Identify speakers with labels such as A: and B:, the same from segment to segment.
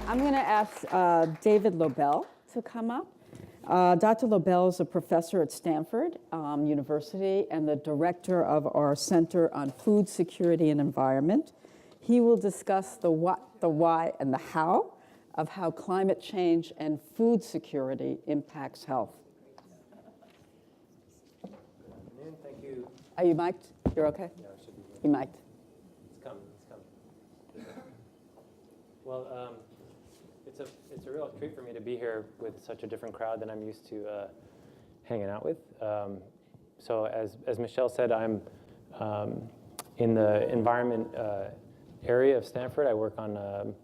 A: I'm going to ask David Lobell to come up. Dr. Lobell is a professor at Stanford University and the director of our Center on Food Security and Environment. He will discuss the what, the why, and the how of how climate change and food security impacts health.
B: Good afternoon. Thank you.
A: Are you mic'd? You're okay?
B: Yeah, I should be good.
A: You mic'd.
B: It's coming. It's coming. Well, it's a real treat for me to be here with such a different crowd than I'm used to hanging out with. So as Michelle said, I'm in the environment area of Stanford. I work on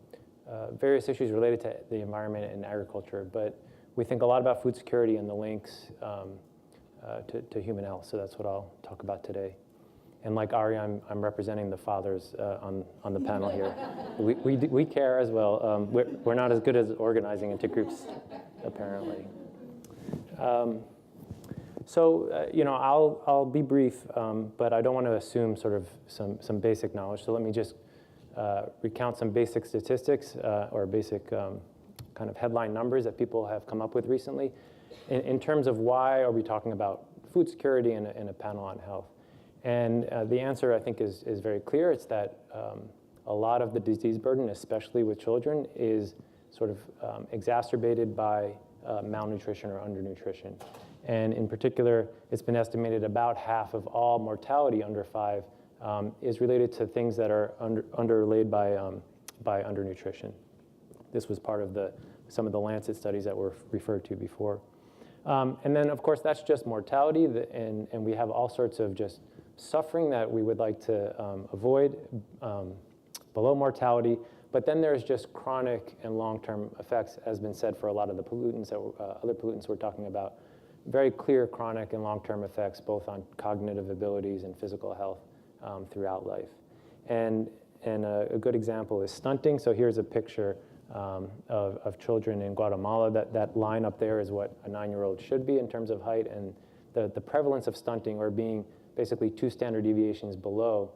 B: various issues related to the environment and agriculture, but we think a lot about food security and the links to human health. So that's what I'll talk about today. And like Ari, I'm representing the fathers on the panel here. We care as well. We're not as good as organizing into groups, apparently. I'll be brief, but I don't want to assume sort of some basic knowledge. So let me just recount some basic statistics or basic kind of headline numbers that people have come up with recently in terms of why are we talking about food security in a panel on health. And the answer, I think, is very clear. It's that a lot of the disease burden, especially with children, is sort of exacerbated by malnutrition or undernutrition. And in particular, it's been estimated about half of all mortality under 5 is related to things that are underlaid by undernutrition. This was part of some of the Lancet studies that were referred to before. And then, of course, that's just mortality, and we have all sorts of just suffering that we would like to avoid below mortality. But then there's just chronic and long-term effects, as been said for a lot of the pollutants, other pollutants we're talking about. Very clear chronic and long-term effects, both on cognitive abilities and physical health throughout life. And a good example is stunting. So here's a picture of children in Guatemala. That line up there is what a 9-year-old should be in terms of height. And the prevalence of stunting, or being basically 2 standard deviations below,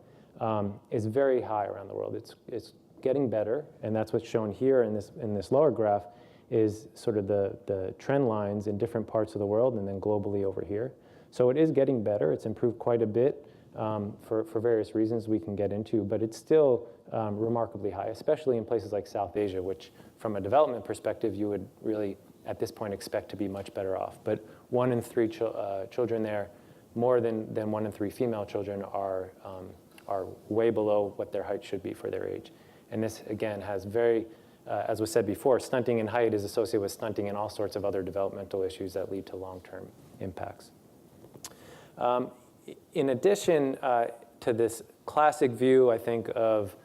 B: is very high around the world. It's getting better, and that's what's shown here in this lower graph is sort of the trend lines in different parts of the world and then globally over here. So it is getting better. It's improved quite a bit for various reasons we can get into, but it's still remarkably high, especially in places like South Asia, which from a development perspective, you would really, at this point, expect to be much better off. But 1 in 3 children there, more than 1 in 3 female children are way below what their height should be for their age. And this, again, has very, as was said before, stunting in height is associated with stunting in all sorts of other developmental issues that lead to long-term impacts. In addition to this classic view, I think, of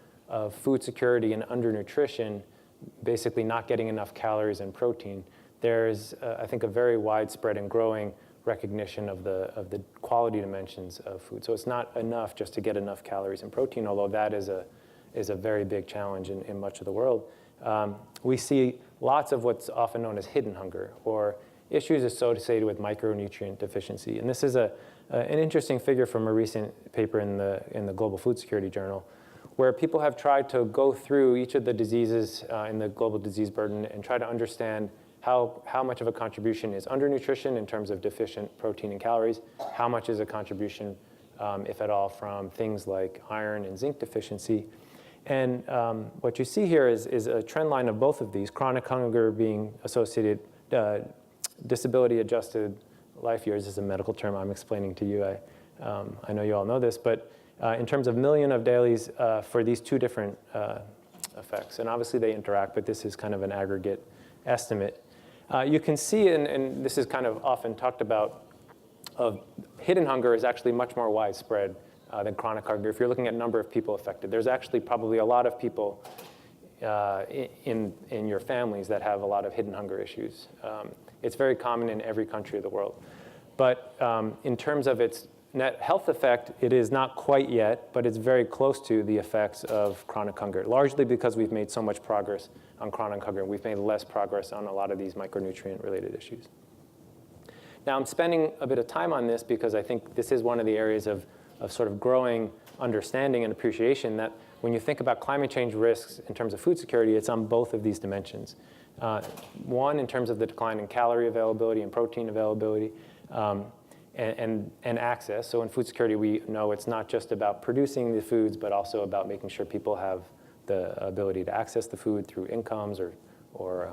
B: food security and undernutrition, basically not getting enough calories and protein, there's, I think, a very widespread and growing recognition of the quality dimensions of food. So it's not enough just to get enough calories and protein, although that is a very big challenge in much of the world. We see lots of what's often known as hidden hunger, or issues associated with micronutrient deficiency. And this is an interesting figure from a recent paper in the Global Food Security Journal, where people have tried to go through each of the diseases in the global disease burden and try to understand how much of a contribution is undernutrition in terms of deficient protein and calories, how much is a contribution, if at all, from things like iron and zinc deficiency. And what you see here is a trend line of both of these, chronic hunger being associated, disability-adjusted life years is a medical term I'm explaining to you. I know you all know this, but in terms of million of dailies for these 2 different effects. And obviously they interact, but this is kind of an aggregate estimate. You can see, and this is kind of often talked about, of hidden hunger is actually much more widespread than chronic hunger. If you're looking at number of people affected, there's actually probably a lot of people in your families that have a lot of hidden hunger issues. It's very common in every country of the world. But in terms of its net health effect, it is not quite yet, but it's very close to the effects of chronic hunger, largely because we've made so much progress on chronic hunger. We've made less progress on a lot of these micronutrient-related issues. Now, I'm spending a bit of time on this because I think this is one of the areas of sort of growing understanding and appreciation that when you think about climate change risks in terms of food security, it's on both of these dimensions. One, in terms of the decline in calorie availability and protein availability, and access. So in food security, we know it's not just about producing the foods, but also about making sure people have the ability to access the food through incomes or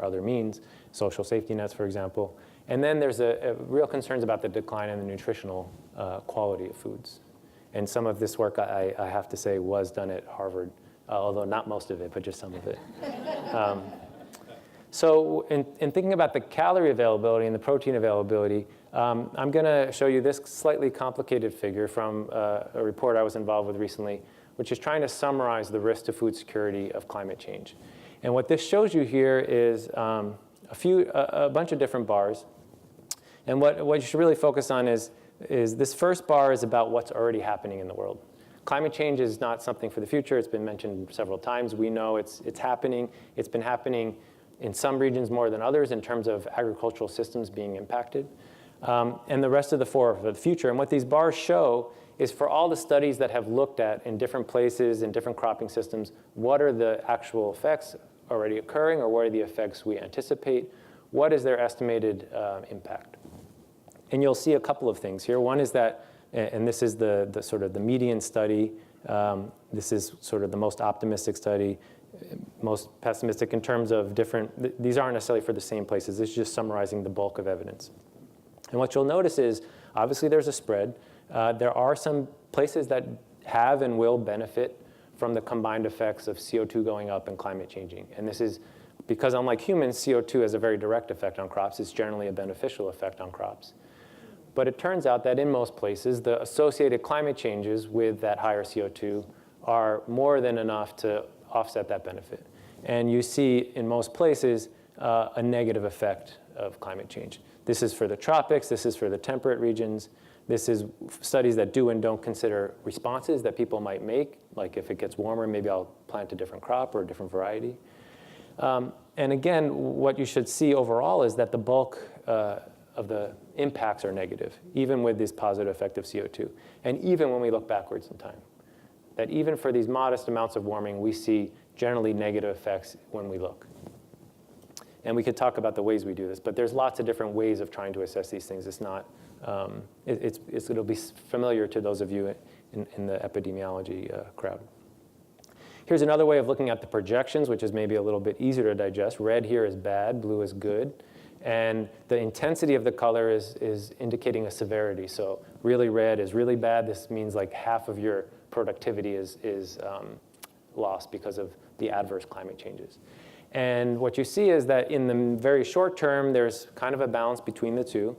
B: other means, social safety nets, for example. And then there's a real concerns about the decline in the nutritional quality of foods. And some of this work, I have to say, was done at Harvard, although not most of it, but just some of it. So in thinking about the calorie availability and the protein availability, I'm going to show you this slightly complicated figure from a report I was involved with recently, which is trying to summarize the risk to food security of climate change. And what this shows you here is a bunch of different bars. And what you should really focus on is this first bar is about what's already happening in the world. Climate change is not something for the future. It's been mentioned several times. We know it's happening. It's been happening in some regions more than others in terms of agricultural systems being impacted. And the rest of the four are for the future. And what these bars show is for all the studies that have looked at in different places, in different cropping systems, what are the actual effects already occurring, or what are the effects we anticipate? What is their estimated impact? And you'll see a couple of things here. One is that, and this is the sort of the median study. This is sort of the most optimistic study, most pessimistic in terms of different, these aren't necessarily for the same places. This is just summarizing the bulk of evidence. And what you'll notice is, obviously there's a spread. There are some places that have and will benefit from the combined effects of CO2 going up and climate changing. And this is because, unlike humans, CO2 has a very direct effect on crops. It's generally a beneficial effect on crops. But it turns out that in most places, the associated climate changes with that higher CO2 are more than enough to offset that benefit. And you see in most places a negative effect of climate change. This is for the tropics. This is for the temperate regions. This is studies that do and don't consider responses that people might make, like if it gets warmer, maybe I'll plant a different crop or a different variety. And again, what you should see overall is that the bulk of the impacts are negative, even with this positive effect of CO2, and even when we look backwards in time. That even for these modest amounts of warming, we see generally negative effects when we look. And we could talk about the ways we do this, but there's lots of different ways of trying to assess these things. It's not, it'll be familiar to those of you in the epidemiology crowd. Here's another way of looking at the projections, which is maybe a little bit easier to digest. Red here is bad, blue is good. And the intensity of the color is indicating a severity. So really red is really bad. This means like half of your productivity is lost because of the adverse climate changes. And what you see is that in the very short term, there's kind of a balance between the two.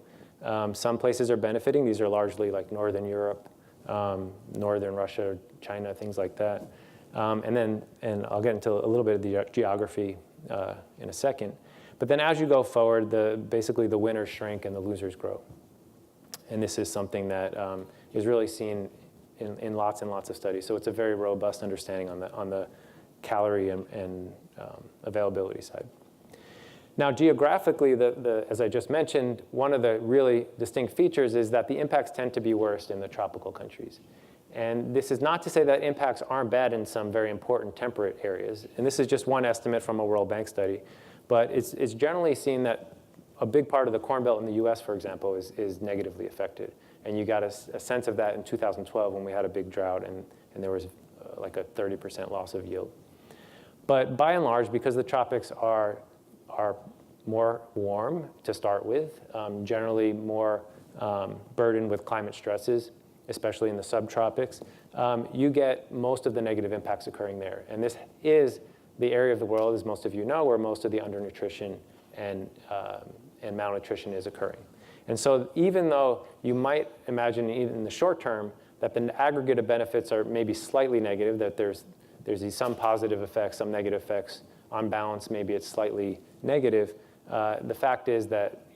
B: Some places are benefiting. These are largely like Northern Europe, Northern Russia, China, things like that. And I'll get into a little bit of the geography in a second. But then as you go forward, basically the winners shrink and the losers grow. And this is something that is really seen in lots and lots of studies. So it's a very robust understanding on the calorie and availability side. Now, geographically, as I just mentioned, one of the really distinct features is that the impacts tend to be worst in the tropical countries. And this is not to say that impacts aren't bad in some very important temperate areas. And this is just one estimate from a World Bank study. But it's generally seen that a big part of the Corn Belt in the US, for example, is negatively affected. And you got a sense of that in 2012 when we had a big drought and there was like a 30% loss of yield. But by and large, because the tropics are more warm to start with, generally more burdened with climate stresses, especially in the subtropics, you get most of the negative impacts occurring there. And this is the area of the world, as most of you know, where most of the undernutrition and malnutrition is occurring. And so even though you might imagine even in the short term that the aggregate of benefits are maybe slightly negative, that there's some positive effects, some negative effects, on balance maybe it's slightly negative, the fact is that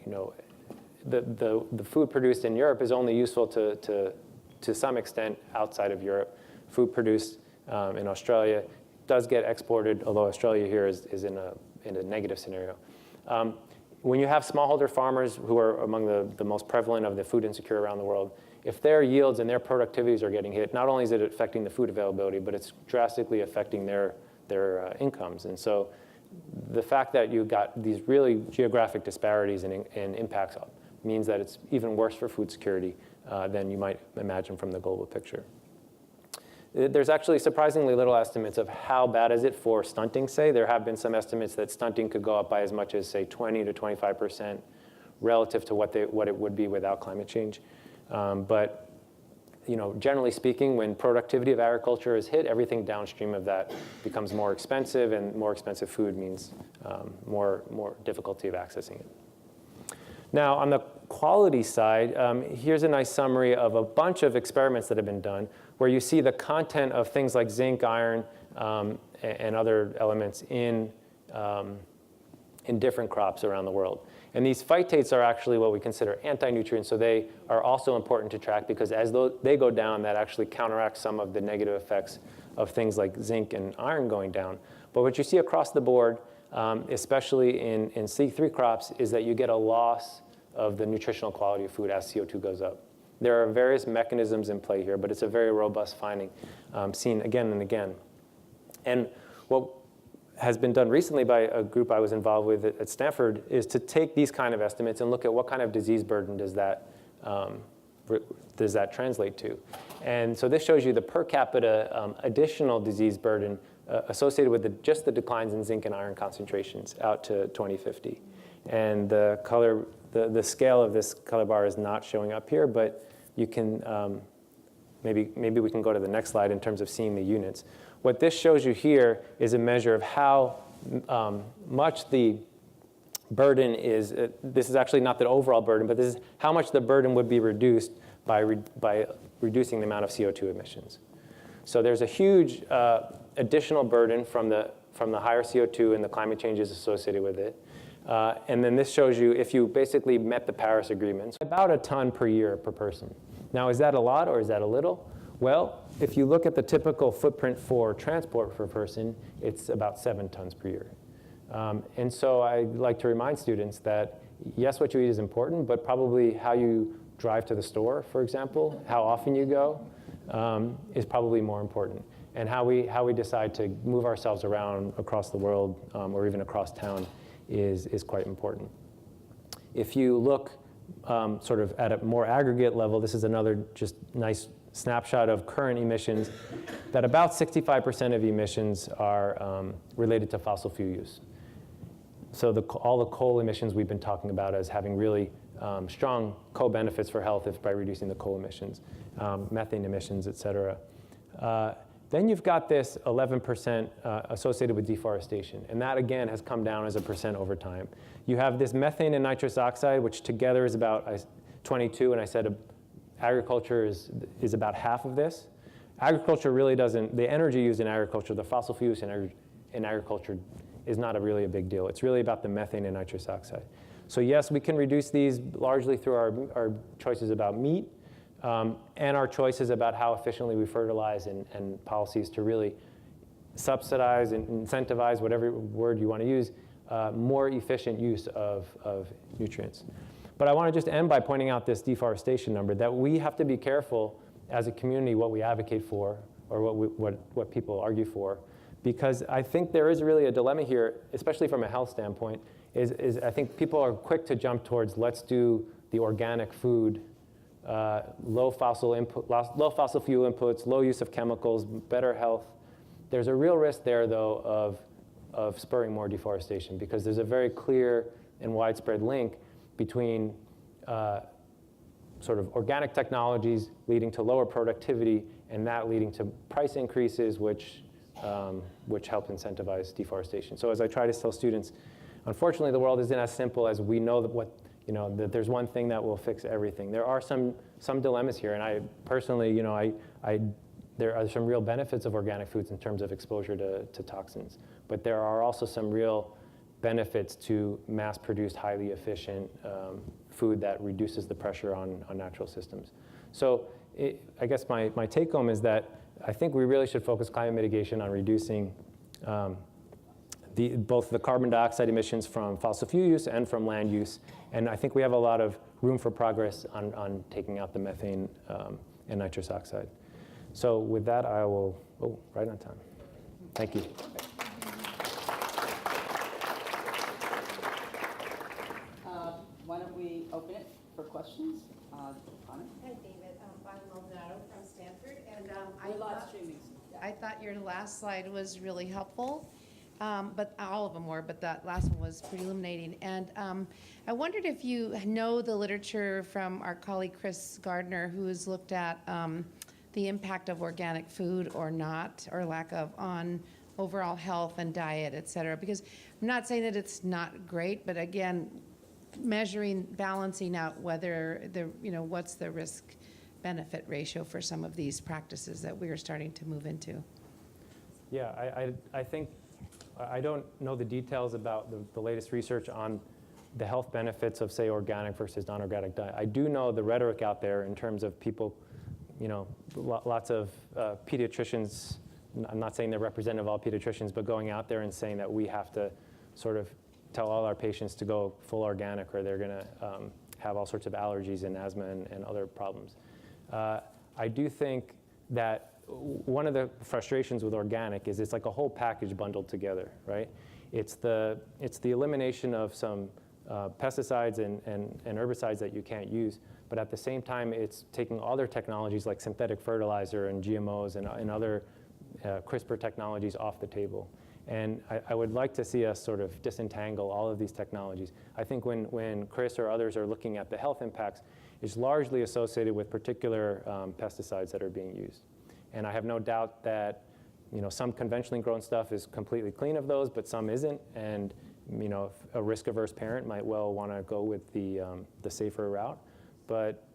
B: the food produced in Europe is only useful to some extent outside of Europe. Food produced in Australia does get exported, although Australia here is in a negative scenario. When you have smallholder farmers who are among the most prevalent of the food insecure around the world, if their yields and their productivities are getting hit, not only is it affecting the food availability, but it's drastically affecting their incomes. And so the fact that you've got these really geographic disparities and impacts means that it's even worse for food security than you might imagine from the global picture. There's actually surprisingly little estimates of how bad is it for stunting, say. There have been some estimates that stunting could go up by as much as, say, 20 to 25% relative to what it would be without climate change. But generally speaking, when productivity of agriculture is hit, everything downstream of that becomes more expensive, and more expensive food means more difficulty of accessing it. Now, on the quality side, here's a nice summary of a bunch of experiments that have been done where you see the content of things like zinc, iron, and other elements in different crops around the world. And these phytates are actually what we consider anti-nutrients, so they are also important to track because as they go down, that actually counteracts some of the negative effects of things like zinc and iron going down. But what you see across the board, especially in C3 crops, is that you get a loss of the nutritional quality of food as CO2 goes up. There are various mechanisms in play here, but it's a very robust finding seen again and again. And what has been done recently by a group I was involved with at Stanford is to take these kind of estimates and look at what kind of disease burden does that translate to. And so this shows you the per capita additional disease burden associated with just the declines in zinc and iron concentrations out to 2050. And the scale of this color bar is not showing up here, but you can, maybe we can go to the next slide in terms of seeing the units. What this shows you here is a measure of how much the burden is. This is actually not the overall burden, but this is how much the burden would be reduced by reducing the amount of CO2 emissions. So there's a huge additional burden from the higher CO2 and the climate changes associated with it. And then this shows you if you basically met the Paris agreements, about a ton per year per person. Now, is that a lot or is that a little? Well, if you look at the typical footprint for transport per person, it's about 7 tons per year. And so I like to remind students that, yes, what you eat is important, but probably how you drive to the store, for example, how often you go, is probably more important. And how we decide to move ourselves around across the world or even across town is quite important. If you look sort of at a more aggregate level, this is another just nice snapshot of current emissions, that about 65% of emissions are related to fossil fuel use. So all the coal emissions we've been talking about as having really strong co-benefits for health by reducing the coal emissions, methane emissions, et cetera. Then you've got this 11% associated with deforestation. And that, again, has come down as a percent over time. You have this methane and nitrous oxide, which together is about 22. And I said agriculture is about half of this. Agriculture really doesn't, the energy used in agriculture, the fossil fuels in agriculture is not really a big deal. It's really about the methane and nitrous oxide. So yes, we can reduce these largely through our choices about meat, and our choices about how efficiently we fertilize and policies to really subsidize and incentivize, whatever word you want to use, more efficient use of nutrients. But I want to just end by pointing out this deforestation number, that we have to be careful as a community what we advocate for or what people argue for, because I think there is really a dilemma here, especially from a health standpoint, is I think people are quick to jump towards let's do the organic food, low fossil fuel inputs, low use of chemicals, better health. There's a real risk there, though, of spurring more deforestation, because there's a very clear and widespread link between sort of organic technologies leading to lower productivity and that leading to price increases, which help incentivize deforestation. So as I try to tell students, unfortunately, the world isn't as simple as we know that there's one thing that will fix everything. There are some dilemmas here, and I personally, there are some real benefits of organic foods in terms of exposure to toxins, but there are also some real benefits to mass-produced, highly efficient food that reduces the pressure on natural systems. So I guess my take-home is that I think we really should focus climate mitigation on reducing both the carbon dioxide emissions from fossil fuel use and from land use. And I think we have a lot of room for progress on taking out the methane and nitrous oxide. So with that, I will, right on time. Thank you.
A: Why don't we open it for questions? Connie?
C: Hi, David. I'm Maldonado from Stanford, and
A: We're live streaming.
C: I thought your last slide was really helpful, but all of them were, but that last one was pretty illuminating. And I wondered if you know the literature from our colleague Chris Gardner, who has looked at the impact of organic food or not, or lack of, on overall health and diet, et cetera. Because I'm not saying that it's not great, but again, measuring, balancing out whether what's the risk benefit ratio for some of these practices that we are starting to move into.
B: Yeah, I think, I don't know the details about the latest research on the health benefits of, say, organic versus non-organic diet. I do know the rhetoric out there in terms of people, lots of pediatricians, I'm not saying they're representative of all pediatricians, but going out there and saying that we have to sort of tell all our patients to go full organic or they're going to have all sorts of allergies and asthma and other problems. I do think that one of the frustrations with organic is it's like a whole package bundled together, right? It's the elimination of some pesticides and herbicides that you can't use, but at the same time, it's taking other technologies like synthetic fertilizer and GMOs and other CRISPR technologies off the table. And I would like to see us sort of disentangle all of these technologies. I think when Chris or others are looking at the health impacts, it's largely associated with particular pesticides that are being used. And I have no doubt that some conventionally grown stuff is completely clean of those, but some isn't. And a risk-averse parent might well want to go with the safer route. But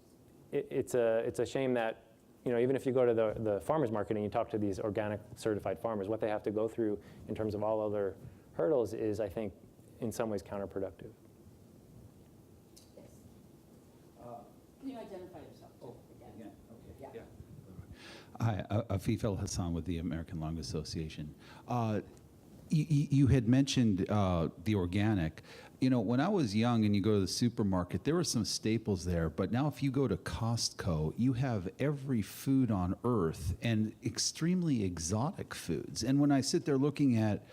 B: it's a shame that even if you go to the farmer's market and you talk to these organic certified farmers, what they have to go through in terms of all other hurdles is, I think, in some ways counterproductive.
A: Yes. Can you identify yourself too, again?
D: Okay. Yeah. Hi, Afif El Hassan with the American Lung Association. You had mentioned the organic. When I was young and you go to the supermarket, there were some staples there, but now if you go to Costco, you have every food on earth and extremely exotic foods. And when I sit there looking at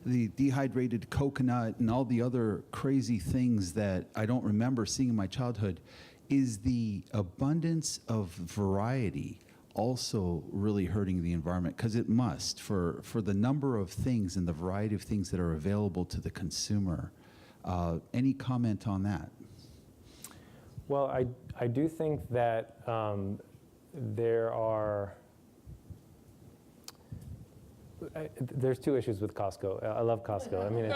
D: the dehydrated coconut and all the other crazy things that I don't remember seeing in my childhood, is the abundance of variety also really hurting the environment? Because it must, for the number of things and the variety of things that are available to the consumer. Any comment on that?
B: Well, I do think that there's two issues with Costco. I love Costco. I mean,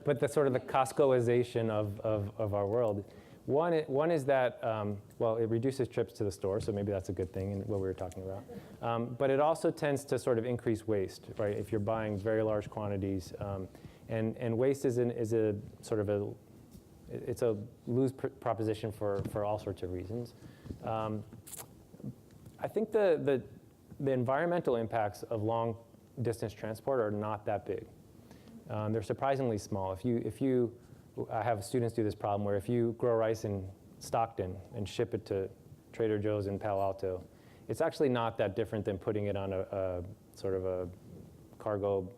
B: but the sort of the Costcoization of our world. One is that, well, it reduces trips to the store, so maybe that's a good thing in what we were talking about. But it also tends to sort of increase waste, right? If you're buying very large quantities. And waste is a sort of it's a lose proposition for all sorts of reasons. I think the environmental impacts of long distance transport are not that big. They're surprisingly small. I have students do this problem where if you grow rice in Stockton and ship it to Trader Joe's in Palo Alto, it's actually not that different than putting it on a sort of a cargo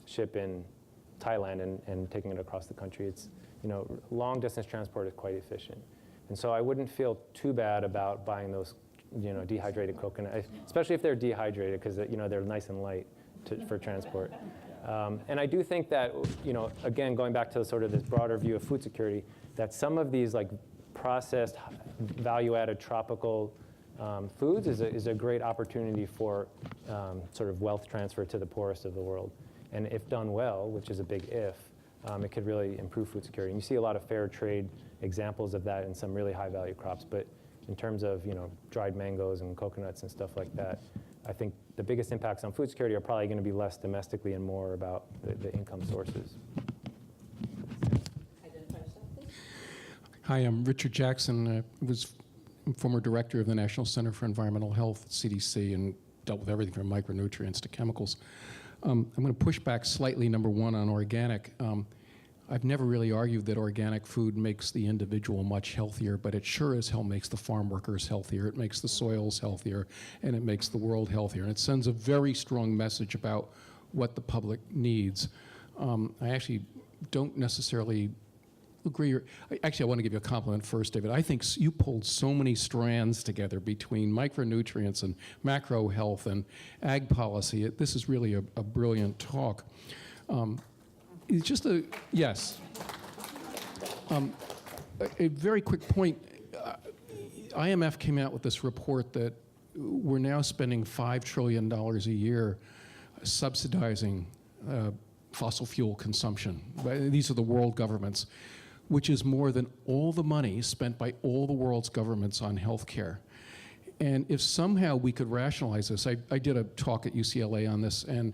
B: ship in Thailand and taking it across the country. It's, long distance transport is quite efficient. And so I wouldn't feel too bad about buying those, dehydrated coconut, especially if they're dehydrated because, they're nice and light for transport. And I do think that, again, going back to sort of this broader view of food security, that some of these like processed, value-added tropical foods is a great opportunity for sort of wealth transfer to the poorest of the world. And if done well, which is a big if, it could really improve food security. And you see a lot of fair trade examples of that in some really high-value crops. But in terms of dried mangoes and coconuts and stuff like that, I think the biggest impacts on food security are probably going to be less domestically and more about the income sources.
A: Identify yourself, please.
E: Hi, I'm Richard Jackson. I was former director of the National Center for Environmental Health at CDC and dealt with everything from micronutrients to chemicals. I'm going to push back slightly, number one, on organic. I've never really argued that organic food makes the individual much healthier, but it sure as hell makes the farm workers healthier, it makes the soils healthier, and it makes the world healthier. And it sends a very strong message about what the public needs. I actually don't necessarily agree. Actually, I want to give you a compliment first, David. I think you pulled so many strands together between micronutrients and macro health and ag policy. This is really a brilliant talk. It's just yes. A very quick point. IMF came out with this report that we're now spending $5 trillion a year subsidizing fossil fuel consumption. These are the world governments, which is more than all the money spent by all the world's governments on healthcare. And if somehow we could rationalize this, I did a talk at UCLA on this, and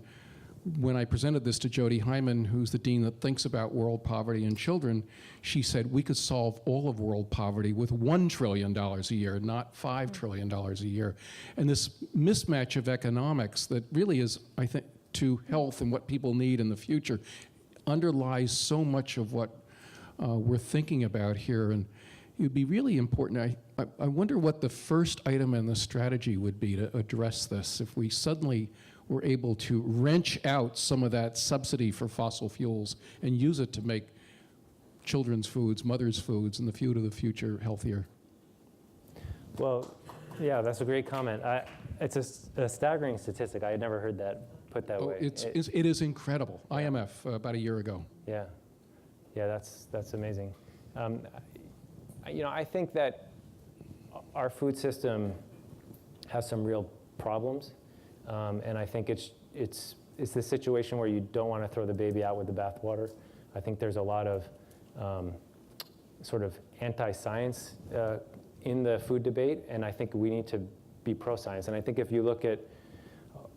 E: when I presented this to Jody Hyman, who's the dean that thinks about world poverty and children, she said we could solve all of world poverty with $1 trillion a year, not $5 trillion a year. And this mismatch of economics that really is, I think, to health and what people need in the future underlies so much of what we're thinking about here. And it would be really important. I wonder what the first item in the strategy would be to address this if we suddenly were able to wrench out some of that subsidy for fossil fuels and use it to make children's foods, mothers' foods, and the food of the future healthier.
B: Well, yeah, that's a great comment. It's a staggering statistic. I had never heard that put that way.
E: It is incredible.
B: Yeah.
E: IMF about a year ago.
B: Yeah, that's amazing. I think that our food system has some real problems, and I think it's the situation where you don't want to throw the baby out with the bathwater. I think there's a lot of sort of anti-science in the food debate, and I think we need to be pro-science. And I think if you look at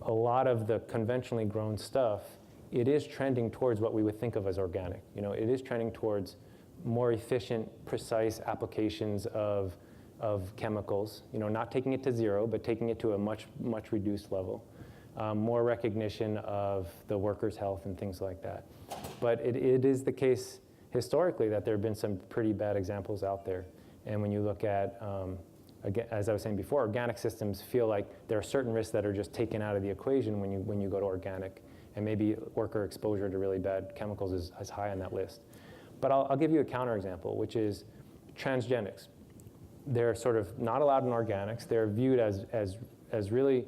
B: a lot of the conventionally grown stuff, it is trending towards what we would think of as organic. It is trending towards more efficient, precise applications of chemicals. Not taking it to zero, but taking it to a much reduced level. More recognition of the workers' health and things like that. But it is the case historically that there have been some pretty bad examples out there. And when you look at, again, as I was saying before, organic systems feel like there are certain risks that are just taken out of the equation when you go to organic. And maybe worker exposure to really bad chemicals is high on that list. But I'll give you a counterexample, which is transgenics. They're sort of not allowed in organics. They're viewed as really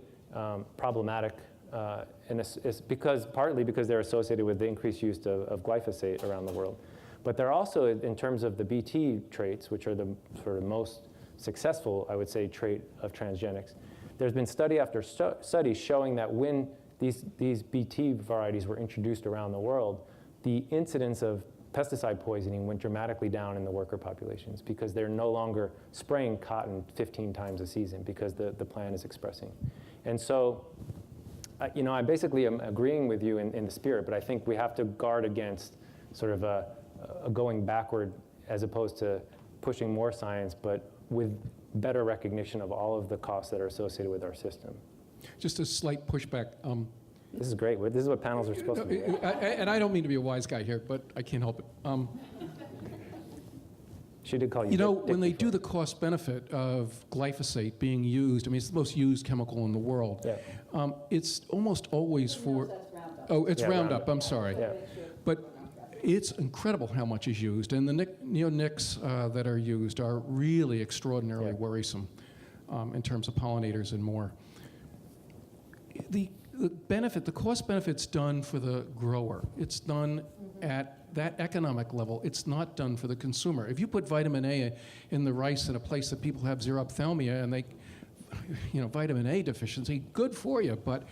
B: problematic, and it's partly because they're associated with the increased use of glyphosate around the world. But they're also, in terms of the BT traits, which are the sort of most successful, I would say, trait of transgenics, there's been study after study showing that when these BT varieties were introduced around the world, the incidence of pesticide poisoning went dramatically down in the worker populations because they're no longer spraying cotton 15 times a season because the plant is expressing. And so, I basically am agreeing with you in the spirit, but I think we have to guard against sort of a going backward as opposed to pushing more science, but with better recognition of all of the costs that are associated with our system.
E: Just a slight pushback.
B: This is great. This is what panels are supposed to be.
E: And I don't mean to be a wise guy here, but I can't help it.
B: She did call you.
E: When they do the cost benefit of glyphosate being used, I mean, it's the most used chemical in the world.
B: Yeah.
E: It's almost always for. Oh, it's Roundup. I'm sorry.
B: Yeah.
E: But it's incredible how much is used, and the neonics that are used are really extraordinarily worrisome in terms of pollinators and more. The cost benefit's done for the grower. It's done at that economic level. It's not done for the consumer. If you put vitamin A in the rice in a place that people have xerophthalmia and they, vitamin A deficiency, good for you, but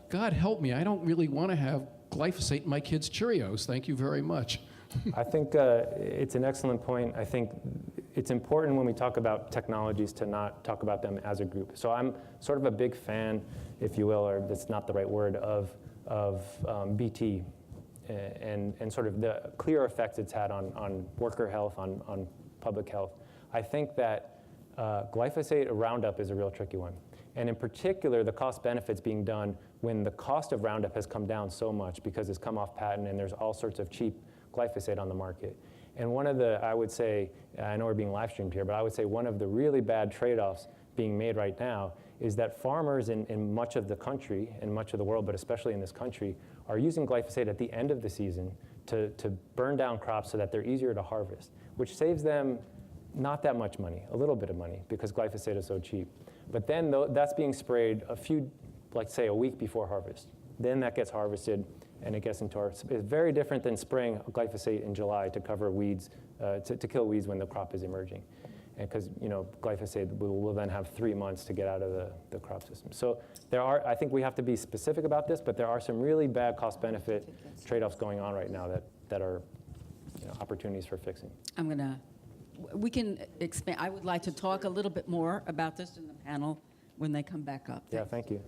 E: God help me, I don't really want to have glyphosate in my kids' Cheerios. Thank you very much.
B: I think it's an excellent point. I think it's important when we talk about technologies to not talk about them as a group. So I'm sort of a big fan, if you will, or that's not the right word, of BT and sort of the clear effects it's had on worker health, on public health. I think that glyphosate or Roundup is a real tricky one. And in particular, the cost benefits being done when the cost of Roundup has come down so much because it's come off patent and there's all sorts of cheap glyphosate on the market. And one of the, I would say, I know we're being live streamed here, but I would say one of the really bad trade-offs being made right now is that farmers in much of the country, and much of the world, but especially in this country, are using glyphosate at the end of the season to burn down crops so that they're easier to harvest, which saves them not that much money, a little bit of money, because glyphosate is so cheap. But then that's being sprayed like say a week before harvest. Then that gets harvested and it gets into it's very different than spraying glyphosate in July to cover weeds, to kill weeds when the crop is emerging. And because glyphosate will then have 3 months to get out of the crop system. So I think we have to be specific about this, but there are some really bad cost-benefit trade-offs going on right now that are opportunities for fixing.
A: We can expand. I would like to talk a little bit more about this in the panel when they come back up.
B: Yeah, thank you.